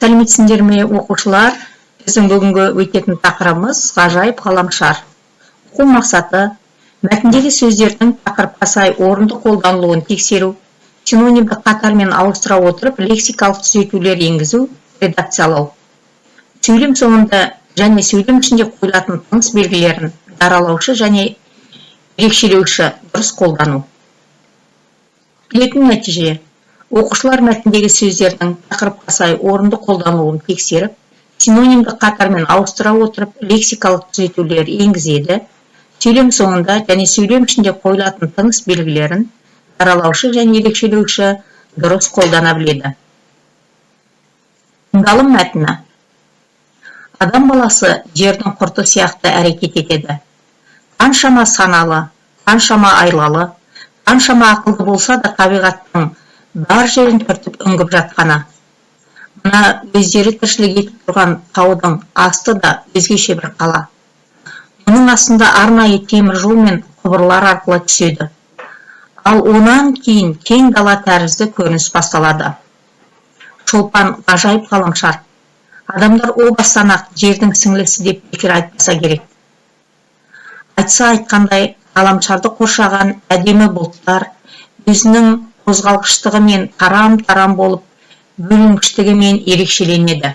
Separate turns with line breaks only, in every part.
Сәлеметсіңдер ме, оқушылар? Біздің бүгінгі өтетін тақырыбымыз ғажайып ғаламшар. Оқу мақсаты мәтіндегі сөздердің тақырыпқа сай орынды қолданылуын тексеру, синонимді қатармен ауыстыра отырып лексикалық түзетулер енгізу, редакциялау. Сөйлем соңында және сөйлем ішінде қойылатын тыныс белгілерін даралаушы және ерекшелеуші дұрыс қолдану. Күтілетін нәтиже: оқушылар мәтіндегі сөздердің тақырыпқа сай орынды қолданылуын тексеріп, синонимді қатармен ауыстыра отырып лексикалық түзетулер енгізеді, сөйлем соңында және сөйлем ішінде қойылатын тыныс белгілерін даралаушы және ерекшелеуші дұрыс қолдана біледі. Тыңдалым мәтіні. Адам баласы жердің құрты сияқты әрекет етеді. Қаншама саналы, қаншама айлалы, қаншама ақылды болса да табиғаттың бар жерін түртіп үңгіп жатқаны. Мына өздері тіршілік етіп тұрған таудың асты да өзгеше бір қала. Мұның астында арнайы темір жол мен құбырлар арқылы түседі. Ал онан кейін кең дала тәрізді көрініс басталады. Шолпан ғажайып ғаламшар. Адамдар о бастан-ақ жердің сіңлісі деп бекер айтпаса керек. Айтса айтқандай, ғаламшарды қоршаған әдемі бұлттар өзінің қозғалғыштығымен тарам-тарам болып, бөлінгіштігімен ерекшеленеді.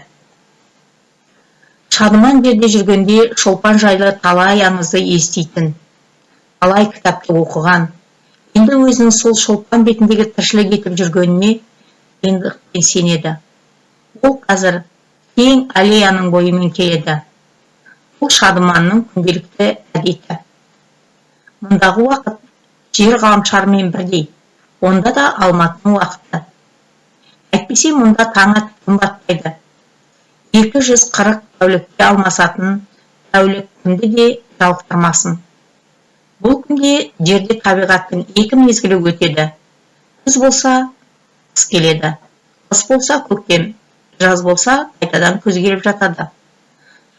Шадыман жерде жүргенде Шолпан жайлы талай аңызды еститін, талай кітапты оқыған. Енді өзінің сол Шолпан бетіндегі тіршілік етіп жүргеніне қиындықпен сенеді. Ол қазір кең аллеяның бойымен келеді. Бұл Шадыманның күнделікті әдеті. Мұндағы уақыт жер ғаламшарымен бірдей, онда да Алматының уақыты. Әйтпесе мұнда таң атып батпайды. 240 тәулікте алмасатын тәулік күнді де жалықтырмасын. Бұл күнде жерде табиғаттың екі мезгілі өтеді. Күз болса, қыс келеді. Қыс болса, көктем, жаз болса, қайтадан күз келіп жатады.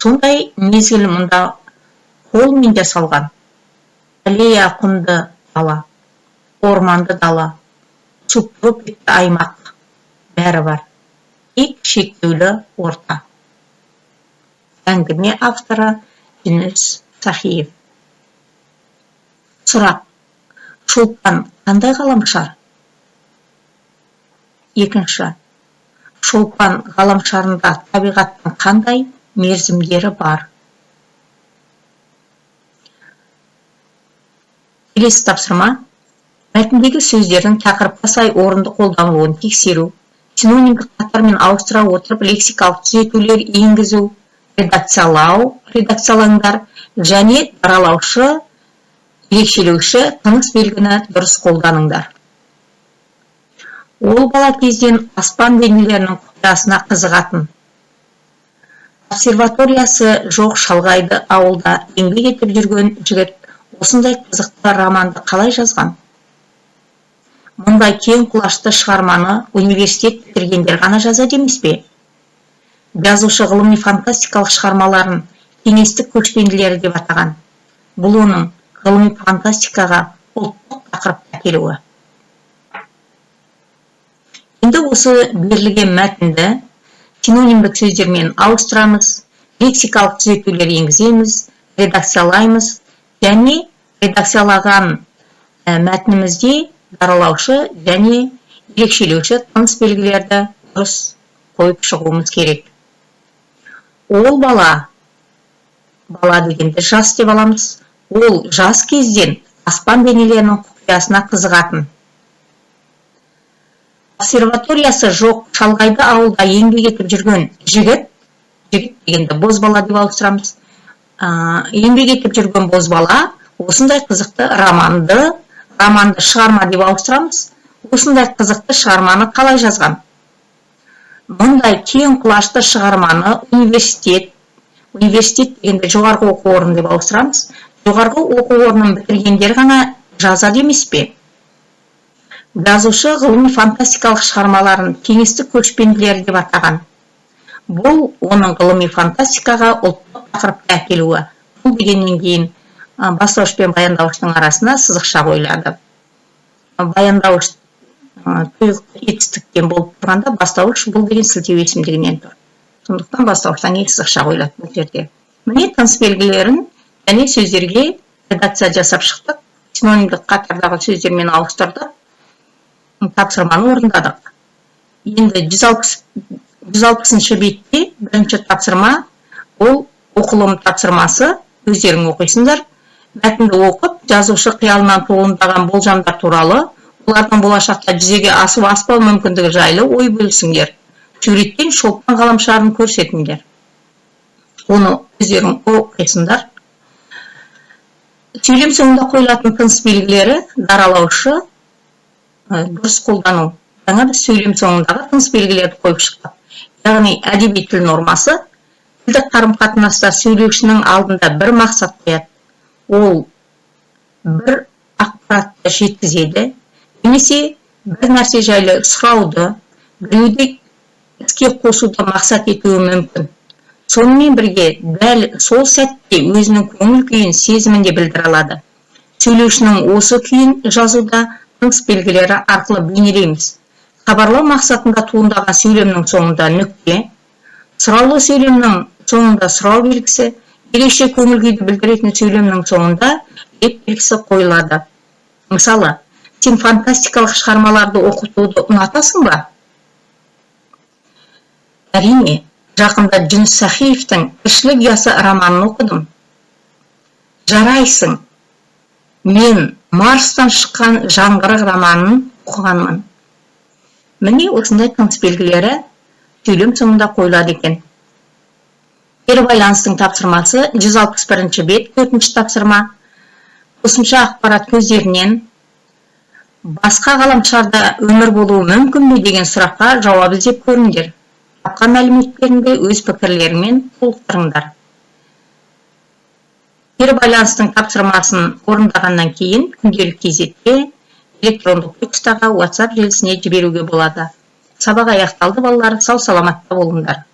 Сондай мезгіл мұнда қолмен жасалған. Аллея құмды дала, орманды дала, субтропикті аймақ, бәрі бар. Тек шектеулі орта. Әңгіме авторы Жүніс Сахиев. Сұрақ: Шолпан қандай ғаламшар? Екінші: Шолпан ғаламшарында табиғаттың қандай мерзімдері бар? Келесі тапсырма: мәтіндегі сөздердің тақырыпқа сай орынды қолданылуын тексеру, синонимдік қатармен ауыстыра отырып лексикалық түзетулер енгізу, редакциялаңдар және даралаушы, ерекшелеуші тыныс белгіні дұрыс қолданыңдар. Ол бала кезден аспан денелерінің құпиясына қызығатын. Обсерваториясы жоқ шалғайды ауылда еңбек етіп жүрген жігіт осындай қызықты романды қалай жазған? Мұндай кең құлашты шығарманы университет бітіргендер ғана жазады емес пе? Жазушы ғылыми фантастикалық шығармаларын кеңестік көшпенділері деп атаған. Бұл оның ғылыми фантастикаға ұлттық тақырыпқа келуі. Енді осы берілген мәтінді синонимдік сөздермен ауыстырамыз, лексикалық түзетулер енгіземіз, редакциялаймыз және редакциялаған мәтінімізде даралаушы және ерекшелеуші тыныс белгілерді дұрыс қойып шығуымыз керек. Ол бала дегенде жас деп аламыз. Ол жас кезден аспан денелерінің құпиясына қызығатын. Обсерваториясы жоқ шалғайды ауылда еңбек етіп жүрген жігіт дегенде бозбала деп ауыстырамыз. Еңбек етіп жүрген бозбала осындай қызықты романды шығарма деп ауыстырамыз. Осындай қызықты шығарманы қалай жазған? Мұндай кең құлашты шығарманы университет дегенде жоғарғы оқу орны деп ауыстырамыз. Жоғарғы оқу орнын бітіргендер ғана жазады емес пе? Жазушы ғылыми фантастикалық шығармаларын кеңестік көшпенділері деп атаған. Бұл оның ғылыми фантастикаға ұлттық тақырыпқа әкелуі. Бұл дегеннен кейін бастауыш пен баяндауыштың арасына сызықша қойылады. Баяндауыш тұйық етістіктен болып тұрғанда, бастауыш бұл деген сілтеу есімдігінен тұр. Сондықтан бастауыштан екі сызықша қойылады бұл жерде. Міне тыныс белгілерін және сөздерге редакция жасап шықтық. Синонимдік қатардағы сөздермен ауыстырдық. Тапсырманы орындадық. Енді 160-шы бетте бірінші тапсырма, ол оқылым тапсырмасы. Өздерің оқисыңдар. Мәтінді оқып, жазушы қиялынан туындаған болжамдар туралы, олардың болашақта жүзеге асып аспау мүмкіндігі жайлы ой бөлісіңдер. Суреттен шолпан ғаламшарын көрсетіңдер. Оны өздерің оқисыңдар. Сөйлем соңында қойылатын тыныс белгілері даралаушы дұрыс қолдану. Жаңа біз сөйлем соңындағы тыныс белгілерді қойып шықтық. Яғни әдеби тіл нормасы тілдік қарым-қатынаста сөйлеушінің алдында бір мақсат қояды. Ол бір ақпаратты жеткізеді, немесе бір нәрсе жайлы сұрауды, біреуді іске қосуды мақсат етуі мүмкін. Сонымен бірге дәл сол сәтте өзінің көңіл күйін, сезімін де білдіре алады. Сөйлеушінің осы күйін жазуда тыныс белгілері арқылы бейнелейміз. Хабарлау мақсатында туындаған сөйлемнің соңында нүкте, сұраулы сөйлемнің соңында сұрау белгісі, ерекше көңіл күйді білдіретін сөйлемнің соңында еп белгісі қойылады. Мысалы, сен фантастикалық шығармаларды оқытуды ұнатасың ба? Әрине, жақында Жүніс Сахиевтің «Тіршілік ұясы» романын оқыдым. Жарайсың, мен Марстан шыққан жаңғырық романын оқығанмын. Міне осындай тыныс белгілері сөйлем соңында қойылады екен. Кері байланыстың тапсырмасы 161-ші бет, 4-ші тапсырма. Қосымша ақпарат көздерінен басқа ғаламшарда өмір болуы мүмкін бе деген сұраққа жауап іздеп көріңдер. Тапқан мәліметтерінде өз пікірлерімен толықтырыңдар. Кері байланыстың тапсырмасын орындағаннан кейін күнделік кезекте электрондық почтаға WhatsApp желісіне жіберуге болады. Сабақ аяқталды балалар, сау саламатта болыңдар.